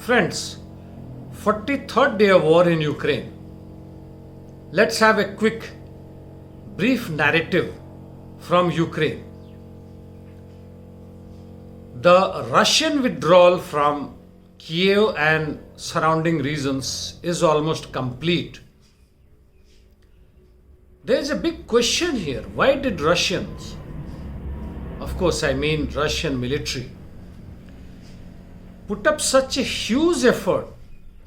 Friends, 43rd day of war in Ukraine. Let's have a quick, brief narrative from Ukraine. The Russian withdrawal from Kiev and surrounding regions is almost complete. There is a big question here. Why did Russians, of course I mean Russian military, put up such a huge effort,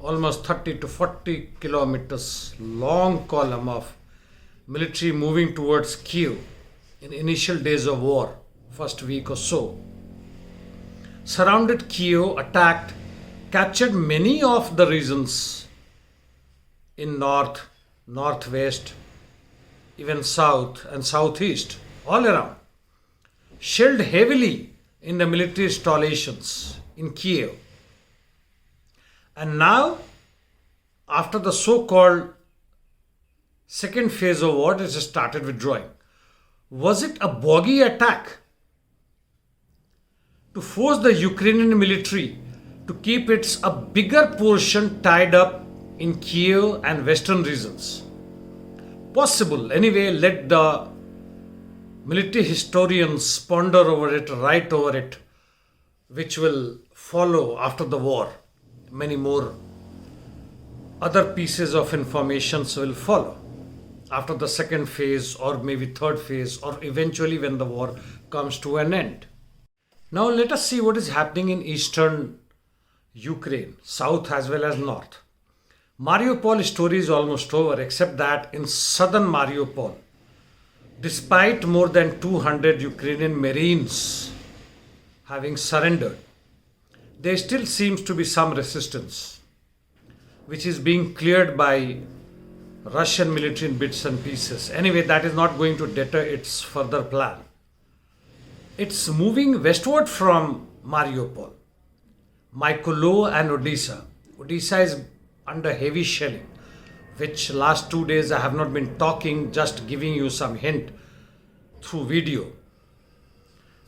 almost 30 to 40 kilometers long column of military moving towards Kiev in initial days of war, first week or so, surrounded Kiev, attacked, captured many of the regions in north, northwest, even south and southeast, all around, shelled heavily in the military installations in Kiev. And now, after the so-called second phase of war, it has started withdrawing. Was it a bogey attack to force the Ukrainian military to keep a bigger portion tied up in Kiev and western regions? Possible. Anyway, let the military historians ponder over it, write over it, which will follow after the war. Many more other pieces of information will follow after the second phase or maybe third phase or eventually when the war comes to an end. Now let us see what is happening in eastern Ukraine, south as well as north. Mariupol story is almost over, except that in southern Mariupol, despite more than 200 Ukrainian Marines having surrendered, there still seems to be some resistance, which is being cleared by Russian military in bits and pieces. Anyway, that is not going to deter its further plan. It's moving westward from Mariupol, Mykolaiv and Odessa. Odessa is under heavy shelling, which last 2 days I have not been talking, just giving you some hint through video.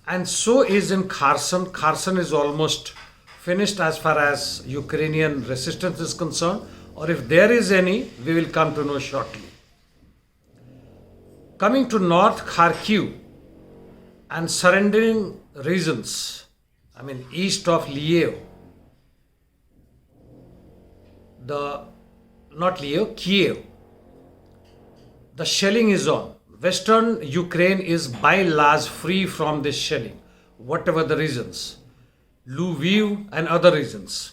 And so is in Kherson. Kherson is almost finished as far as Ukrainian resistance is concerned, or if there is any, we will come to know shortly. Coming to north, Kharkiv and surrounding regions, east of Kiev, Kiev, the shelling is on. Western Ukraine is by and large free from this shelling, whatever the reasons. Lviv and other regions.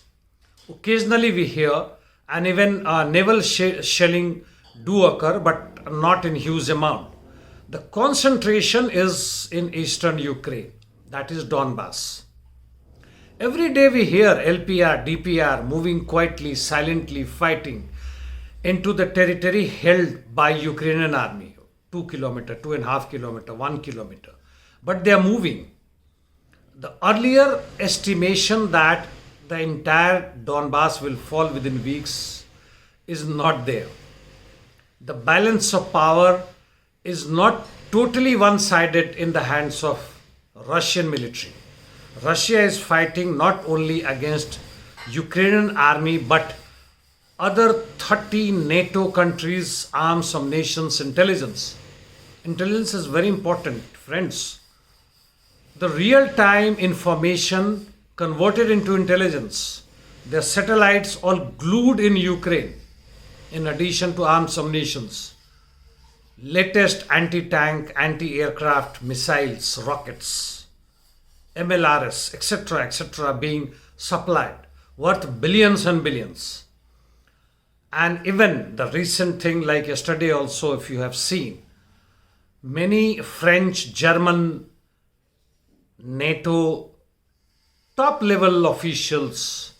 Occasionally we hear, and even naval shelling do occur, but not in huge amount. The concentration is in eastern Ukraine, that is Donbass. Every day we hear LPR, DPR moving quietly, silently, fighting into the territory held by Ukrainian army. 2 kilometer, 2.5 kilometer, 1 kilometer. But they are moving. The earlier estimation that the entire Donbass will fall within weeks is not there. The balance of power is not totally one-sided in the hands of Russian military. Russia is fighting not only against Ukrainian army but other 30 NATO countries, armed some nations, intelligence. Intelligence is very important, friends. The real-time information converted into intelligence. Their satellites all glued in Ukraine, in addition to armed some nations. Latest anti-tank, anti-aircraft missiles, rockets, MLRS, etc., being supplied, worth billions and billions. And even the recent thing like yesterday also, if you have seen, many French, German, NATO top level officials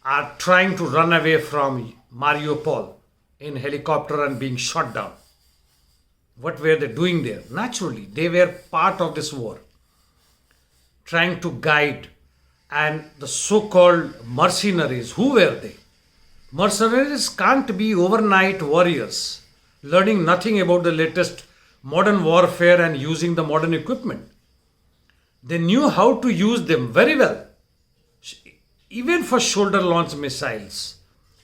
are trying to run away from Mariupol in helicopter and being shot down. What were they doing there? Naturally, they were part of this war, trying to guide. And the so-called mercenaries, who were they? Mercenaries can't be overnight warriors, learning nothing about the latest modern warfare and using the modern equipment. They knew how to use them very well. even for shoulder launched missiles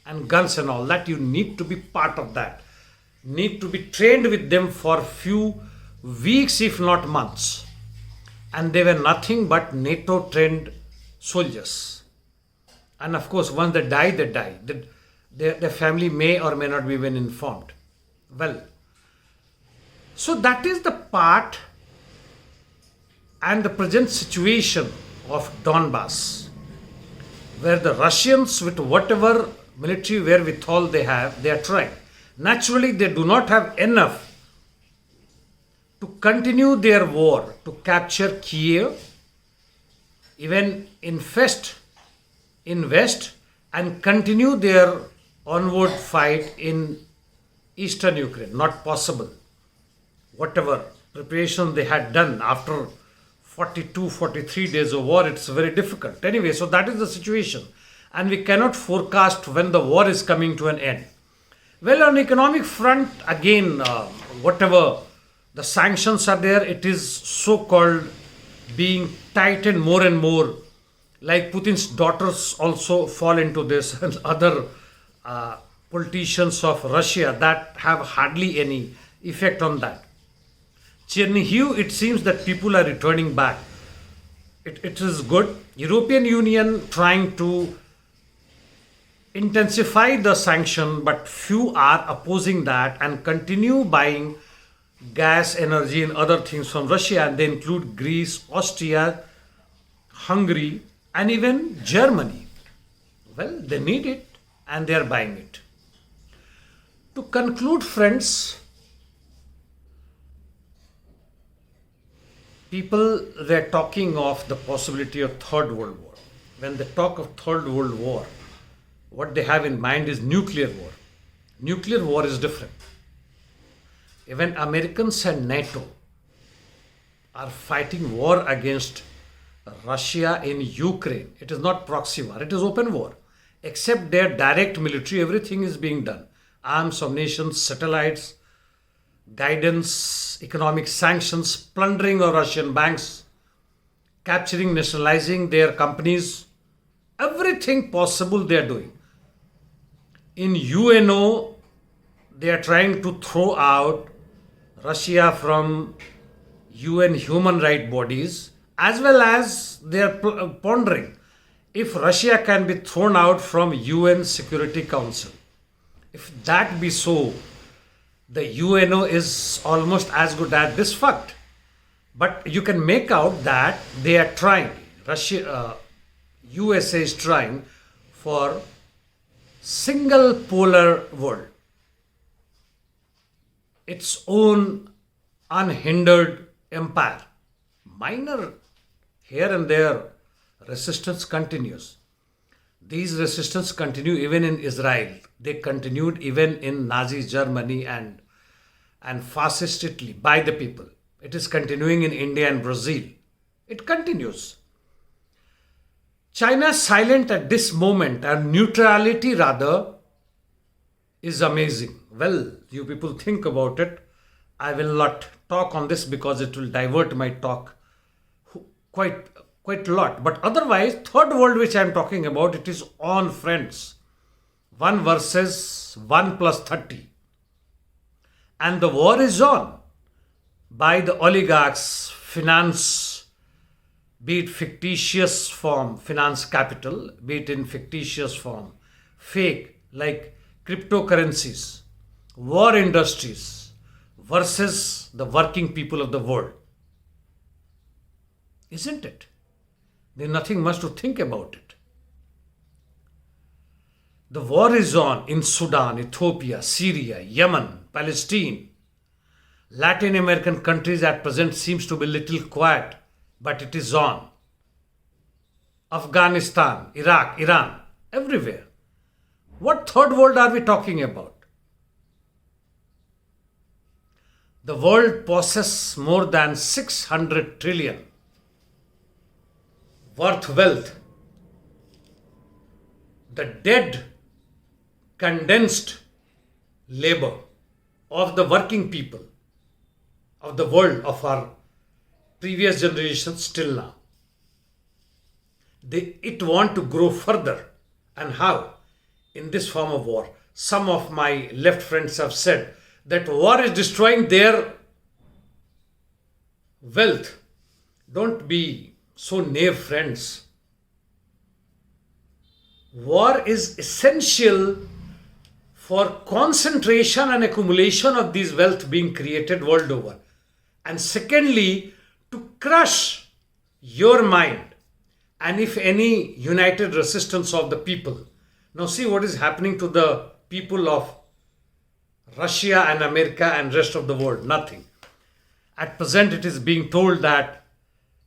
and guns and all that, you need to be part of that. Need to be trained with them for few weeks, if not months. And they were nothing but NATO trained soldiers. And of course, once they die, they die. Their family may or may not be even informed. Well, so that is the part and the present situation of Donbass, where the Russians, with whatever military wherewithal they have, they are trying. Naturally, they do not have enough to continue their war, to capture Kiev, even invest and continue their onward fight in eastern Ukraine. Not possible. Whatever preparation they had done after 42, 43 days of war, it's very difficult. Anyway, so that is the situation. And we cannot forecast when the war is coming to an end. Well, on economic front, again, whatever the sanctions are there, it is so-called being tightened more and more. Like Putin's daughters also fall into this, and other politicians of Russia that have hardly any effect on that. Chernihiv, it seems that people are returning back. It is good. European Union trying to intensify the sanction, but few are opposing that and continue buying gas, energy and other things from Russia, and they include Greece, Austria, Hungary and even Germany. Well, they need it and they are buying it. To conclude, friends, people were talking of the possibility of Third World War. When they talk of Third World War, what they have in mind is nuclear war. Nuclear war is different. Even Americans and NATO are fighting war against Russia in Ukraine. It is not proxy war, it is open war. Except their direct military, everything is being done. Arms of nations, satellites, guidance, economic sanctions, plundering of Russian banks, capturing, nationalizing their companies, everything possible they are doing. In UNO, they are trying to throw out Russia from UN human rights bodies, as well as they are pondering if Russia can be thrown out from UN Security Council. If that be so, the UNO is almost as good as this fact. But you can make out that they are trying, USA is trying for single polar world. Its own unhindered empire. Minor here and there resistance continues. These resistance continue even in Israel. They continued even in Nazi Germany and fascist Italy by the people. It is continuing in India and Brazil. It continues. China silent at this moment, and neutrality rather, is amazing. Well, you people think about it. I will not talk on this because it will divert my talk quite a lot. But otherwise, third world which I am talking about, it is on, friends. 1 versus 1 plus 30. And the war is on by the oligarchs, finance, be it fictitious form, finance capital, be it in fictitious form, fake like cryptocurrencies, war industries versus the working people of the world. Isn't it? There's nothing much to think about it. The war is on in Sudan, Ethiopia, Syria, Yemen, Palestine. Latin American countries at present seems to be little quiet, but it is on. Afghanistan, Iraq, Iran, everywhere. What third world are we talking about? The world possesses more than 600 trillion worth wealth. The dead condensed labor of the working people of the world, of our previous generations till now. it want to grow further. And how? In this form of war. Some of my left friends have said that war is destroying their wealth. Don't be so naive, friends. War is essential for concentration and accumulation of these wealth being created world over. And secondly, to crush your mind and if any united resistance of the people. Now see what is happening to the people of Russia and America and rest of the world. Nothing. At present it is being told that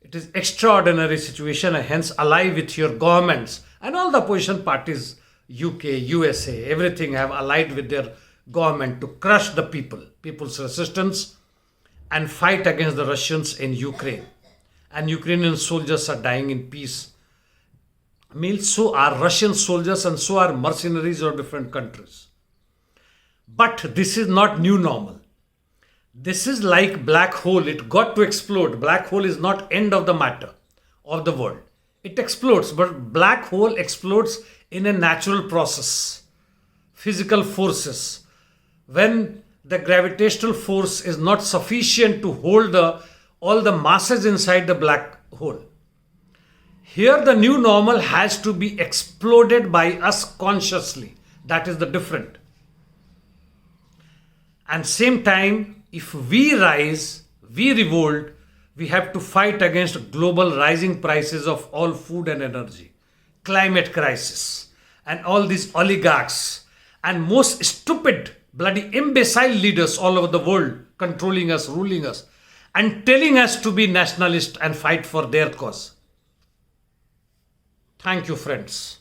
it is extraordinary situation and hence ally with your governments and all the opposition parties, UK, USA, everything have allied with their government to crush the people's resistance and fight against the Russians in Ukraine. And Ukrainian soldiers are dying in peace. Means so are Russian soldiers and so are mercenaries of different countries. But this is not new normal. This is like black hole. It got to explode. Black hole is not end of the matter of the world. It explodes, but black hole explodes in a natural process. Physical forces. When the gravitational force is not sufficient to hold all the masses inside the black hole. Here the new normal has to be exploded by us consciously. That is the different. And same time, if we rise, we revolt, we have to fight against global rising prices of all food and energy, climate crisis, and all these oligarchs and most stupid, bloody imbecile leaders all over the world controlling us, ruling us, and telling us to be nationalist and fight for their cause. Thank you, friends.